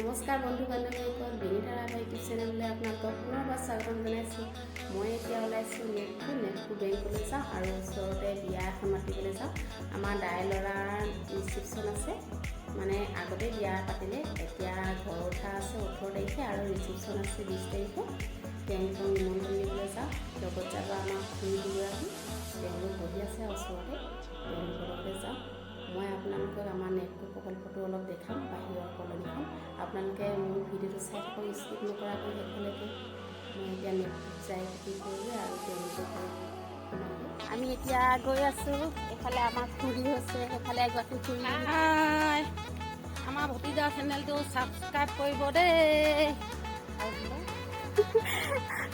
নমস্কাৰ বন্ধু বান্ধৱীসকল, বিনীতা ৰাভা ইউটিউব চেনেললৈ আপোনালোকক পুনৰবাৰ স্বাগতম জনাইছোঁ। মই এতিয়া ওলাইছোঁ নেপকো বেংকলৈ যাওঁ আৰু ওচৰতে বিয়া এখন মাতিবলৈ যাওঁ। আমাৰ দাই ল'ৰাৰ ৰিচিপশ্যন আছে, মানে আগতে বিয়া পাতিলে, এতিয়া ঘৰ উঠা আছে 18 তাৰিখে আৰু ৰিচিপশ্যন আছে 20 তাৰিখে। তেওঁলোকক নিমন্ত্ৰণ দিবলৈ যাওঁ। লগত যাব আমাৰ খুৰী দুগৰাকী, তেওঁলোক বহি আছে ওচৰতে, তেওঁলোকৰ লগতে যাওঁ। মই আপোনালোকক আমাৰ নেপকো প্ৰকল্পটো অলপ দেখাম, বাহিৰৰ কলনীখন। আপোনালোকে মোৰ ভিডিঅ'টো চাই থাকক, স্কিপ নকৰাকৈ শেষলৈকে। মই এতিয়া নেপকো যাই কি কৰিলোঁ আৰু তেওঁলোকক আমি এতিয়া গৈ আছোঁ। এফালে আমাৰ খুৰী হৈছে, এফালে এগৰাকী খুৰী। আমাৰ ভতিজা চেনেলটো ছাবস্ক্ৰাইব কৰিব দেই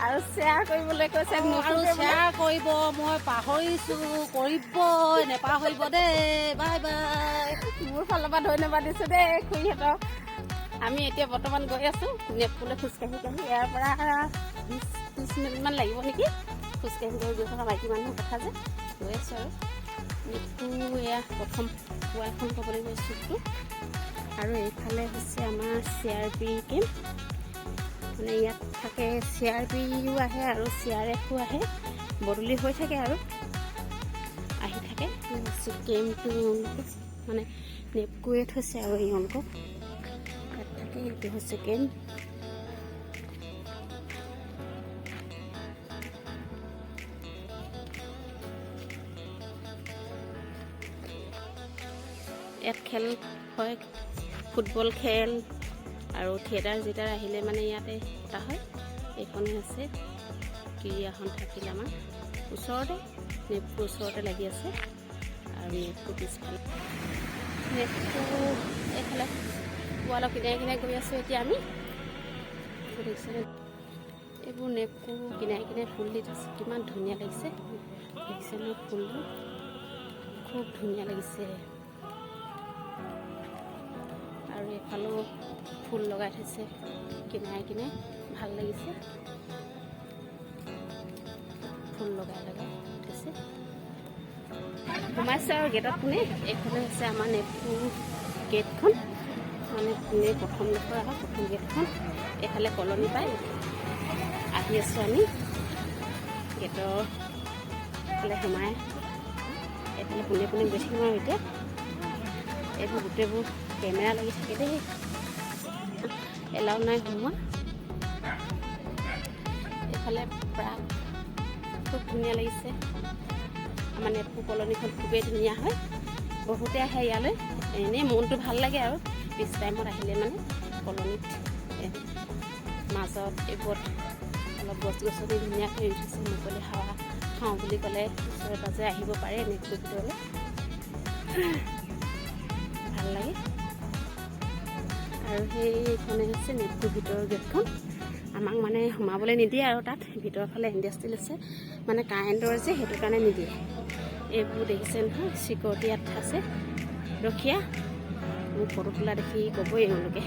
আৰু শ্বেয়াৰ কৰিবলৈ কৈছে। আৰু শ্বেয়াৰ কৰিব, মই পাহৰিছোঁ, কৰিবই নেপাহৰিব দেই। Bye bye. মোৰ ফালৰ পৰা ধন্যবাদ দিছোঁ দেই খুৰীহঁতক। আমি এতিয়া বৰ্তমান গৈ আছোঁ নেপকোলৈ খোজকাঢ়ি ইয়াৰ পৰা 20-30 মিনিটমান লাগিব নেকি। খোজকাঢ়ি গৈ থকা মাইকী মানুহৰ কথা যে গৈ আছোঁ আৰু নেপকো এয়া প্ৰথম ৱালখন ক'বলৈ গৈ চুকটো। আৰু এইফালে হৈছে আমাৰ CRP কেম্প, মানে ইয়াত থাকে CRPও আহে আৰু CRFও আহে, বদলি হৈ থাকে আৰু আহি থাকে। কেম্পটো মানে নেপকোৱে থৈছে আৰু এওঁলোকক ইয়াত থাকে। এইটো হৈছে কেম্প। ইয়াত খেল হয়, ফুটবল খেল আৰু থিয়েটাৰ জিটাৰ আহিলে মানে ইয়াতে পতা হয়। এইখনে আছে ক্ৰীড়াখন থাকিল আমাৰ ওচৰতে, নেপকো ওচৰতে লাগি আছে। আৰু নেপকো পিছফালে, নেপকো এইফালে ৱালৰ কিনাৰে কিনাৰে গৈ আছোঁ এতিয়া আমি। দেখিছেনে এইবোৰ নেপকো কিনাৰে কিনাৰে ফুল দি থৈছে, কিমান ধুনীয়া লাগিছে। দেখিছেনে ফুলবোৰ খুব ধুনীয়া লাগিছে। আৰু এফালেও ফুল লগাই থৈছে কিনাৰে কিনাৰে, ভাল লাগিছে। ফুল লগাই থৈছে। সোমাইছে আৰু গেটত কোনে। এইখনে হৈছে আমাৰ নেপকো গেটখন, মানে কোনে প্ৰথম দেখুৱা হয়, প্ৰথম গেটখন। এইফালে কলনী পাই আহি আছোঁ আমি গেটৰ ফালে সোমাই। এইফালে পোনে পোনে গৈ থাকিম আৰু এতিয়া। এইবোৰ গোটেইবোৰ কেমেৰা লাগি থাকে দেই, এলাও নাই সোমোৱা। এইফালে প্ৰায় খুব ধুনীয়া লাগিছে। আমাৰ নেপকো কলনীখন খুবেই ধুনীয়া হয়, বহুতে আহে ইয়ালৈ। এনেই মনটো ভাল লাগে আৰু পিছ টাইমত আহিলে মানে কলনীত মাজত এইবোৰত অলপ গছ গছনি ধুনীয়াকৈ ৰুই থৈছে। মুকলি হাৱা খাওঁ বুলি ক'লে ওচৰে পাজৰে আহিব পাৰে নেপকো ভিতৰলৈ, ভাল লাগে। আৰু সেইখনে হৈছে নেপকো ভিতৰৰ গেটখন। আমাক মানে সোমাবলৈ নিদিয়ে আৰু তাত ভিতৰৰ ফালে ইণ্ডাষ্ট্ৰিল আছে, মানে কাৰেণ্টৰ যে সেইটো কাৰণে নিদিয়ে। এইবোৰ দেখিছে নহয়, চিকিউৰিটি ইয়াত আছে ৰখীয়া। মোক ফটো তোলা দেখি ক'বই এওঁলোকে।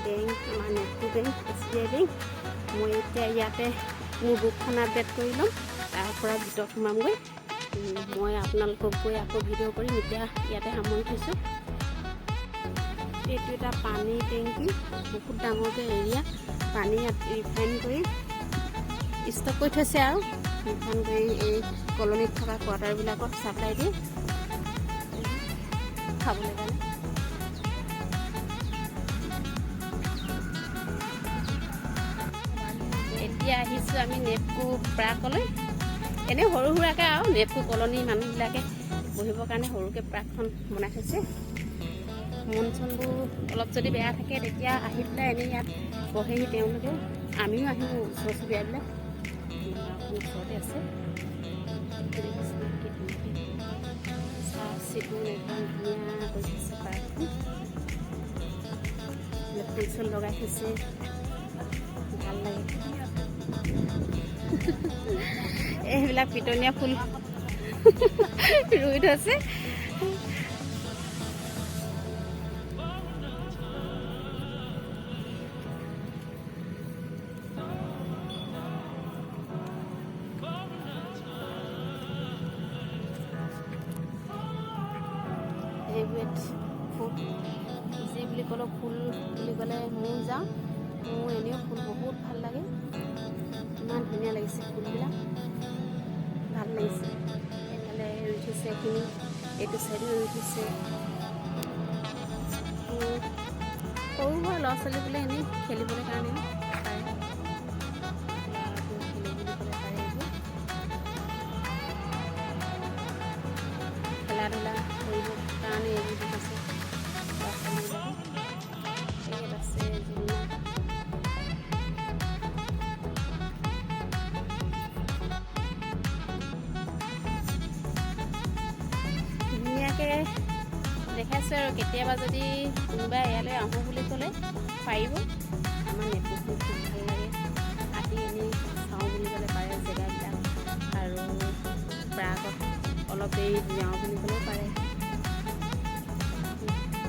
বেংক, আমাৰ নেপকো বেংক, SBI বেংক। মই এতিয়া ইয়াতে মোৰ বুকখন আপডেট কৰি ল'ম, তাৰপৰা ভিতৰত সোমামগৈ। মই আপোনালোকক গৈ আকৌ ভিডিঅ' কৰিম। এতিয়া ইয়াতে সামৰি থৈছোঁ। এইটো এটা পানী টেংকি, বহুত ডাঙৰকৈ এৰিয়া। পানী ইয়াত ৰিফাইন কৰি ষ্টক কৰি থৈছে আৰু ৰিফাইন কৰি এই কলনীত থকা কোৱাৰ্টাৰবিলাকত ছাপ্লাই দিয়ে খাবলৈ কাৰণে। এতিয়া আহিছোঁ আমি নেপকো প্ৰাকলৈ। এনেই সৰু সুৰাকৈ আৰু নেপকো কলনী মানুহবিলাকে বহিবৰ কাৰণে সৰুকৈ প্ৰাকখন বনাই থৈছে। মন চনবোৰ অলপ যদি বেয়া থাকে তেতিয়া আহি পেলাই এনেই ইয়াত বহেহি তেওঁলোকেও। আমিও আহিও ওচৰ চুবুৰীয়াবিলাক ওচৰতে আছে। চাফ চিকুণ একদম ধুনীয়া কৰি থৈছে পাৰ্কখন। ফুল চুল লগাই থৈছে, ভাল লাগে। এইবিলাক পিটনীয়া ফুল ৰুই থৈছে। যি বুলি ক'লেও ফুল বুলি ক'লে ময়ো যাওঁ। মোৰ এনেও ফুল বহুত ভাল লাগে। ইমান ধুনীয়া লাগিছে ফুলবিলাক, ভাল লাগিছে। এইফালে ৰুই থৈছে এইখিনি, এইটো চাইডো ৰুই থৈছে। সৰু সৰু ল'ৰা ছোৱালী বোলে এনেই খেলিবলৈ কাৰণে পাৰে, খেলি বুলি ক'লে পাৰে। এইবোৰ খেলা ধূলা কৰিবৰ কাৰণে এইবোৰ দি থৈছে ল'ৰা ছোৱালীবিলাকে। ইয়াত আছে জুলনা, ধুনীয়াকৈ দেখাইছোঁ। আৰু কেতিয়াবা যদি কোনোবাই ইয়ালৈ আহোঁ বুলি ক'লে পাৰিব। আমাৰ নেটৱৰ্কটো খুব ভাল লাগে, আহি এনেই চাওঁ বুলি ক'লে পাৰে জেগাবিলাক। আৰু প্ৰাগত অলপ দেৰি যাওঁ বুলি ক'লেও পাৰে।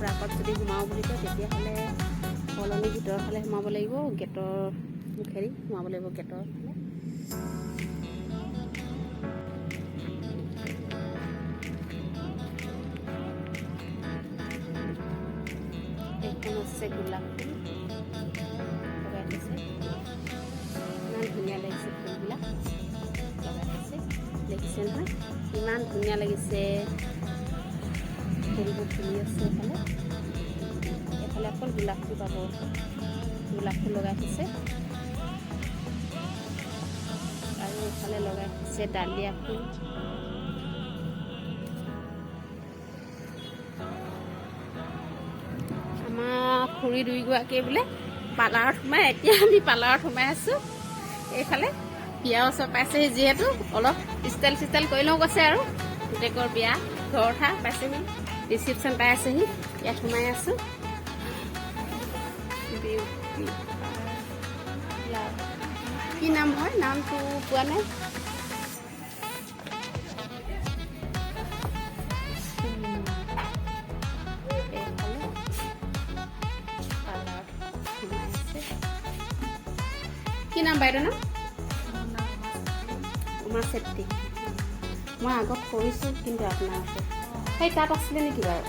প্ৰাগত যদি সোমাওঁ বুলি কয় তেতিয়াহ'লে কলনী ভিতৰৰ ফালে সোমাব লাগিব, গেটৰ মুখেদি সোমাব লাগিব, গেটৰ ফালে। এইখন আছে গোলাপ ফুল লগাই থৈছে, ইমান ধুনীয়া লাগিছে ফুলবিলাক লগাই থৈছে। দেখিছে নহয় ইমান ধুনীয়া লাগিছে, ফুলবোৰ ফুলি আছে। এইফালে অকল গোলাপ ফুল পাব, গোলাপ ফুল লগাই থৈছে। আৰু এইফালে লগাই থৈছে ডালিয়া ফুল। আমাৰ খুৰী দুইগৰাকীয়ে বোলে পাৰ্লাৰত সোমাই, এতিয়া আমি পাৰ্লাৰত সোমাই আছোঁ। এইফালে বিয়াৰ ওচৰ পাইছেহি যিহেতু অলপ ষ্টাইল চিষ্টাইল কৰি লওঁ কৈছে। আৰু পুতেকৰ বিয়া ঘৰ উঠা পাইছেহি, ৰিচিপশ্যন পাই আছেহি, ইয়াত সোমাই আছোঁ। কি নাম হয়, নামটো পোৱা নাই। কি নাম বাইদেউ নাম? উমা চেত্ৰী। মই আগত কৰিছোঁ কিন্তু আপোনাৰ আছে সেই তাত আছিলে নেকি বাৰু?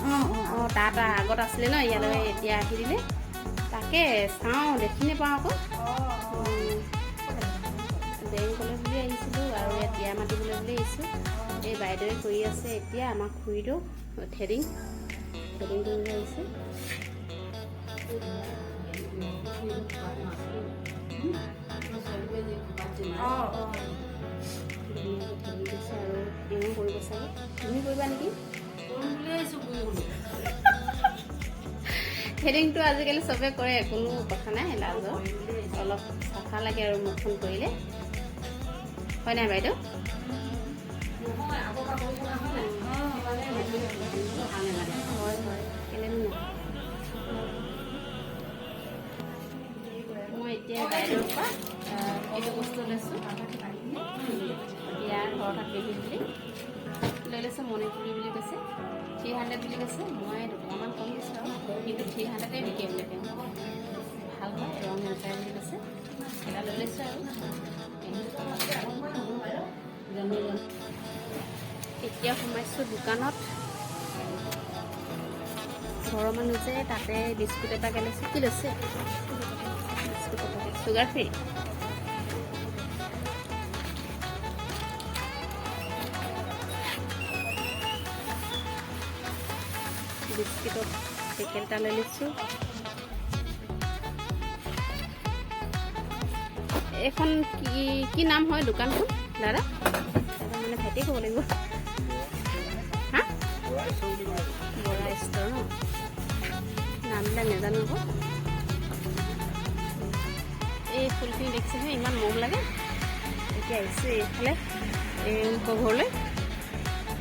অঁ তাত আগত আছিলে ন, ইয়ালৈ এতিয়া আহি দিলে। তাকে চাওঁ, দেখি নাপাওঁ আকৌ। বেংকলৈ বুলি আহিছিলোঁ আৰু ইয়াত বিয়া মাতিবলৈ বুলি আহিছোঁ। এই বাইদেৱে কৰি আছে এতিয়া আমাৰ খুৰীটো থ্ৰেডিং কৰিবলৈ আহিছে। আৰু এওঁ কৰিব চাগে, তুমি কৰিবা নেকি? থ্ৰেডিংটো আজিকালি চবে কৰে, কোনো কথা নাই, লাজৰ। অলপ চাফা লাগে আৰু মুখখন কৰিলে, হয় নাই বাইদেউ? হয় হয়, কেলেনো নহয়। মই এতিয়া বাইদেউৰ পৰা এইটো বস্তু লৈছোঁ, বিয়াৰ ঘৰত আঁকিবি বুলি লৈ লৈছোঁ। মণিপুৰী বুলি কৈছে, 300 বুলি কৈছে। মই দুটকামান কম দিছোঁ আৰু, কিন্তু 300 বিকে বোলে তেওঁ। ভাল হয়, ৰং নাযায় বুলি কৈছে। এটা লৈ লৈছোঁ আৰু। এতিয়া সোমাইছোঁ দোকানত, ঘৰৰ মানুহ যে, তাতে বিস্কুট এটাকে লৈছোঁ। কি লৈছে? বিস্কুট এটাকে, চুগাৰ ফ্ৰী। বিস্কুটৰ পেকেট এটা লৈ লৈছোঁ। এইখন কি নাম হয় দোকানখন দাদা? মানে ভাইটিয়ে ক'ব লাগিব। হা, বৰা ষ্ট'ৰ ন? নামবিলাক নাজানো আকৌ। এই ফুলখিনি দেখিছেনে ইমান মৰম লাগে। এতিয়া আহিছোঁ এইফালে এই ঘৰলৈ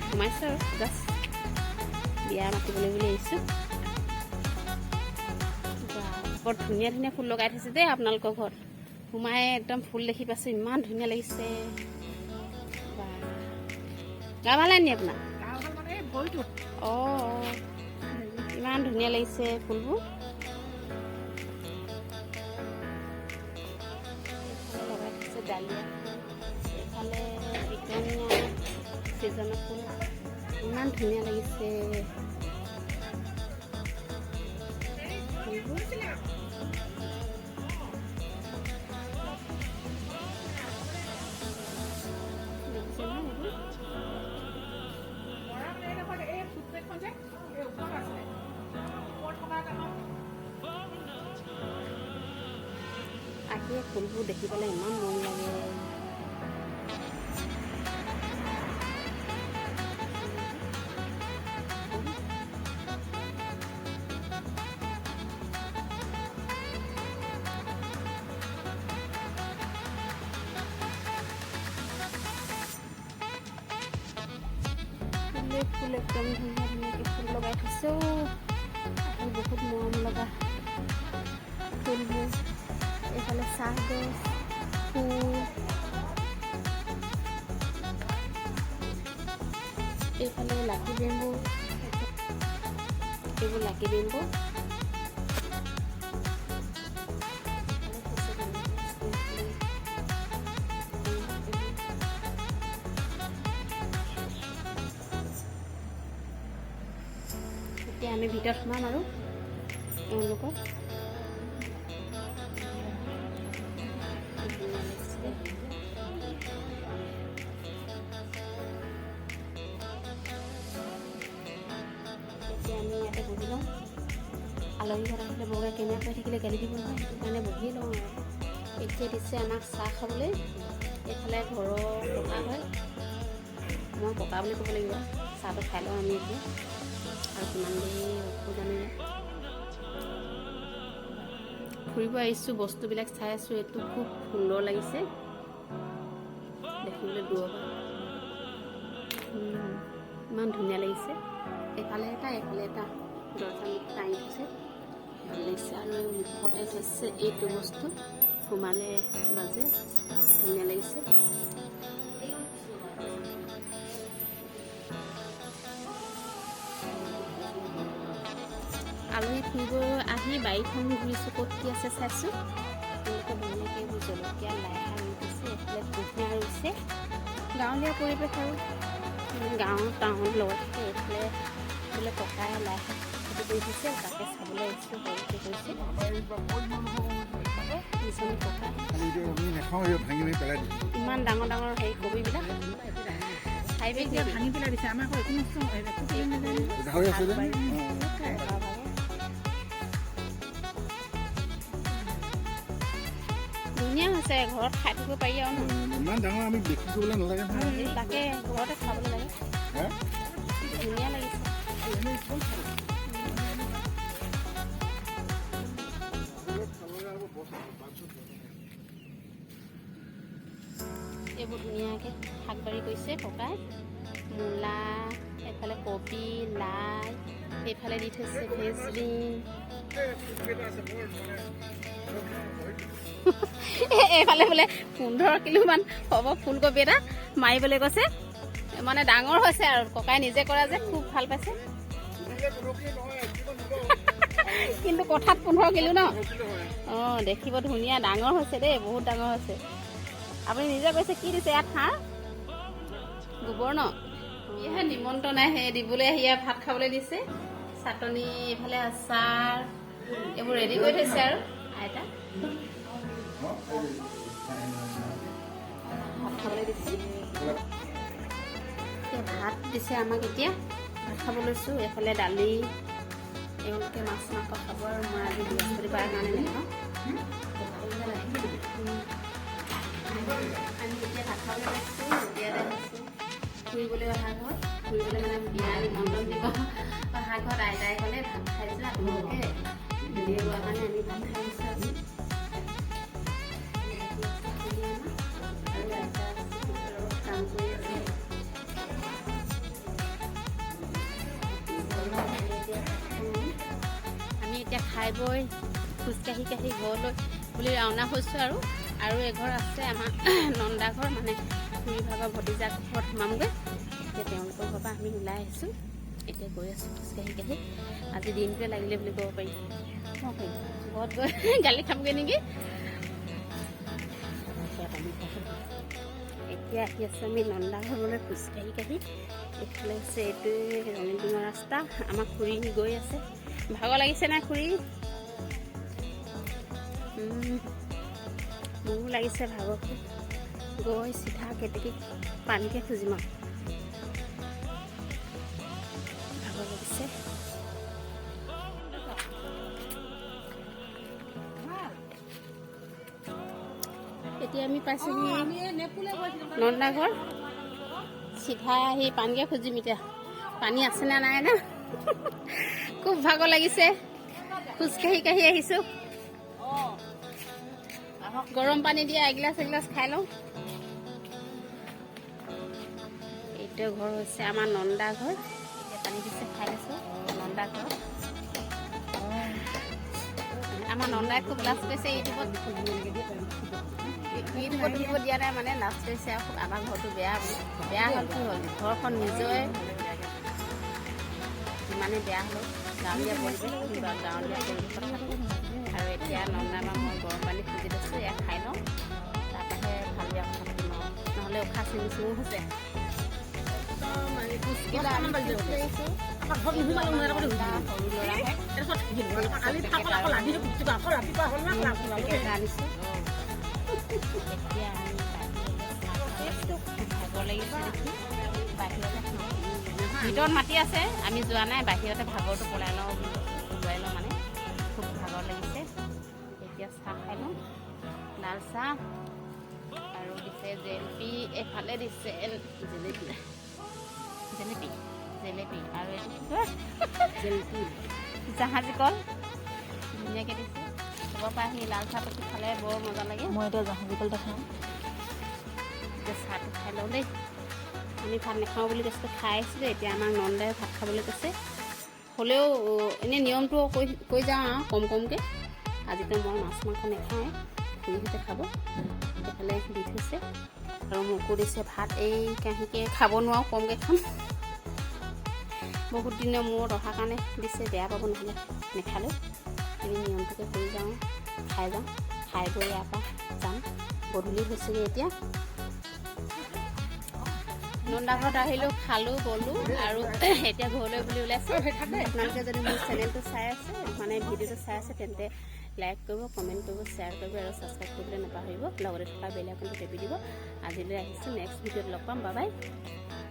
সোমাইছোঁ আৰু জাষ্ট বিয়া মাতিবলৈ বুলি আহিছোঁ। বৰ ধুনীয়া ধুনীয়া ফুল লগাই থৈছে দেই আপোনালোকৰ ঘৰত। সোমাই একদম ফুল দেখি পাইছোঁ, ইমান ধুনীয়া লাগিছে। গা ভাল নি আপোনাৰ? অঁ ইমান ধুনীয়া লাগিছে ফুলবোৰ। লগাই থৈছে ডালিয়া, এইফালে বিকনীয়া ছিজনৰ ফুল, ইমান ধুনীয়া লাগিছে ফুলবোৰ। আহিয়ে ফুলবোৰ দেখি পেলাই ইমান মন লাগে। ফুল একদম ধুনীয়া ধুনীয়াকৈ ফুল লগাই থৈছোঁ। বহুত মৰম লগা ফুলবোৰ। এইফালে চাহগছ, ফুল, এইফালে লাকি বেম্বু, এইবোৰ লাকি বেম্বু। এতিয়া আমি ভিতৰত সোমাম আৰু এওঁলোকৰ এতিয়া আমি ইয়াতে বহি লওঁ। আলহী ঘৰত আহিলে বগাই কেমেৰা কৰি থাকিলে গালি দিব নহয়, সেইটো কাৰণে বহি লওঁ আৰু। এতিয়া দিছে আমাক চাহ খাবলৈ। এইফালে ঘৰৰ ককা হয়, মই ককা বুলি ক'ব লাগিব। চাহটো খাই লওঁ আমি এতিয়া, আৰু কিমান দেৰি ৰখোঁ জানো। ফুৰিব আহিছোঁ, বস্তুবিলাক চাই আছোঁ। এইটো খুব সুন্দৰ লাগিছে দেখিবলৈ দূৰৰ পৰা, ইমান ধুনীয়া লাগিছে। এইফালে এটা দৰ্জা মুখ টাঙি থৈছে, ভাল লাগিছে। আৰু মুখতে থৈছে এইটো বস্তু, সোমালে বাজে, ধুনীয়া লাগিছে। আলহী ফুৰিব আহি বাৰীখন ঘূৰিছোঁ, ক'ত কি আছে চাইছোঁ। তেওঁলোকে ধুনীয়াকৈ এইবোৰ জলকীয়া, লাই শাক ৰুই দিছে, এইফালে কুঁহিয়াৰ ৰুইছে। গাঁৱলীয়া পৰিৱেশ আৰু গাঁৱৰ টাউনৰ লগত থাকে। এইফালে বোলে ককাই লাই শাক খেতি কৰি থৈছে, তাকে চাবলৈ আহিছোঁ। সৰুকৈ কৰিছে ইজনী ককাই। ইমান ডাঙৰ ডাঙৰ হেৰি কবিবিলাক ভাঙি পেলাই দিছে। আমাৰ ধুনীয়া হৈছে, ঘৰত খাই থাকিব পাৰি আৰু ন। ইমান ডাঙৰ আমি বিক্ৰী কৰিবলৈ নালাগে, তাকে ঘৰতে খাবলৈ লাগে। ধুনীয়া লাগিছে। এইবোৰ ধুনীয়াকৈ শাক বাৰী কৰিছে ককাই। মূলা, এইফালে কবি, লাই, এইফালে দি থৈছে ফ্ৰেঞ্চবিন। এইফালে বোলে 15 কিলোমান হ'ব ফুলকবি এটা মাৰিবলৈ কৈছে। মানে ডাঙৰ হৈছে আৰু ককাই নিজে কৰা যে খুব ভাল পাইছে। কিন্তু কথাত 15 কিলো ন। অঁ দেখিব ধুনীয়া, ডাঙৰ হৈছে দেই, বহুত ডাঙৰ হৈছে। আপুনি নিজে কৈছে কি দিছে ইয়াত? হাঁহ গোবৰ ন। ইয়াহে নিমন্ত্ৰণ আহে দিবলৈ আহি ইয়াত ভাত খাবলৈ দিছে। চাটনি, এইফালে আচাৰ, এইবোৰ ৰেডি কৰি থৈছে আৰু আইতা। ভাত খাবলৈ দিছে, ভাত দিছে আমাক। এতিয়া ভাত খাব লৈছোঁ। এইফালে দালি, এওঁলোকে মাছ মাংস খাব আৰু মই আজি বৃহস্পতিবাৰ কাৰণে নাখাওঁ। আমি এতিয়া ভাত খাবলৈ লৈছোঁ। ফুৰিবলৈ অহা ঘৰত ফুৰিবলৈ মানে বিয়া নিমন্ত্ৰণ দিব অহা ঘৰত আইতাই ক'লে ভাত খাইছে আপোনালোকে ভিডিঅ' কৰাৰ কাৰণে আমি ভাত খাইছোঁ আজি আৰু আইতা কাম কৰি আছে আমি এতিয়া খাই বৈ খোজকাঢ়ি ঘৰলৈ বুলি ৰাওনা হৈছোঁ আৰু এঘৰ আছে আমাৰ নন্দা ঘৰ মানে খুৰী ভাগৰ ভতিজা ঘৰত সোমামগৈ এতিয়া তেওঁলোকৰ ঘৰৰ পৰা আমি ওলাই আহিছোঁ এতিয়া গৈ আছোঁ খোজকাঢ়ি আজি দিনটোৱে লাগিলে বুলি ক'ব পাৰি মই কৰিম ঘৰত গৈ গালি খামগৈ নেকি এতিয়া আহি আছোঁ আমি নন্দা ঘৰলৈ খোজকাঢ়ি এইফালে আছে এইটোৱে ৰঙীডিঙৰ ৰাস্তা আমাৰ খুৰী গৈ আছে ভাগৰ লাগিছে নাই খুৰী মোৰো লাগিছে ভাগৰটো গৈ চিধা কেতেকী পানীকে খুজিম আৰু ভাগৰ লাগিছে এতিয়া আমি পাইছোঁহি নন্দা ঘৰ চিধা আহি পানীকে খুজিম এতিয়া পানী আছেনে নাই না খুব ভাগৰ লাগিছে খোজকাঢ়ি আহিছোঁ গৰম পানী দিয়া এগিলাচ খাই লওঁ এইটো ঘৰ হৈছে আমাৰ নন্দা ঘৰ এতিয়া পানী দিছে খাই লৈছোঁ নন্দা ঘৰ আমাৰ নন্দাই খুব লাজ পাইছে ইউটিউবত দিব দিয়া নাই মানে লাজ পাইছে আৰু আমাৰ ঘৰটো বেয়া হ'ল কি হ'ল ঘৰখন নিজৰে যিমানে বেয়া হ'ল গাঁৱলীয়া পৰিৱেশ গাঁৱলীয়া পৰিৱেশত থাকোঁ আৰু এতিয়া নন্দা বা মই গৰম পানী খুজি লৈছোঁ এয়া খাই লওঁ তাৰপৰাহে ভাল বেয়া কথা পাতিম আৰু নহ'লে উশাহ চিঙো হৈছে আনিছোঁ এতিয়া ভাগৰ লাগিছে দেখি বাহিৰতে ভিতৰত মাতি আছে আমি যোৱা নাই বাহিৰতে ভাগৰটো ওলাই লওঁ মানে খুব ভাগৰ লাগিছে এতিয়া চাহ খাই লওঁ লাল চাহ আৰু দিছে জেলেপি এফালে দিছে জেলেপি আৰু জেলেপি জাহাজী কল ধুনীয়াকৈ দিছে চবৰ পৰা আহি লাল চাহ পাতি খালে বৰ মজা লাগে মই এতিয়া জাহাজী কলটা খাওঁ এতিয়া চাহটো খাই লওঁ দেই আমি ভাত নাখাওঁ বুলি কৈছে খাই আহিছিলোঁ এতিয়া আমাক নন্দাই ভাত খাবলৈ কৈছে হ'লেও এনেই নিয়মটো কৈ যাওঁ আৰু কমকৈ আজিতো মই মাছ মাংস নাখাওঁ খুৰীহঁতে খাব এইফালে দি থৈছে আৰু মোকো দিছে ভাত এই কাঁহীকৈ খাব নোৱাৰোঁ কমকৈ খাম বহুত দিনৰ মূৰত অহাৰ কাৰণে দিছে বেয়া পাব নহ'লে নেখালেও এনেই নিয়মটোকে কৰি যাওঁ খাই বৈ ইয়াৰ পৰা যাম গধূলি হৈছেগৈ এতিয়া নন্দা ঘৰত আহিলোঁ খালোঁ গ'লোঁ আৰু এতিয়া ঘৰলৈ বুলি ওলাইছোঁ আপোনালোকে যদি মোৰ চেনেলটো চাই আছে মানে ভিডিঅ'টো চাই আছে তেন্তে লাইক কৰিব কমেণ্ট কৰিব শ্বেয়াৰ কৰিব আৰু ছাবস্ক্ৰাইব কৰিবলৈ নাপাহৰিব লগতে থকা বেল আইকনটো টিপি দিব আজিলৈ আহিছোঁ নেক্সট ভিডিঅ'ত লগ পাম বাই বাই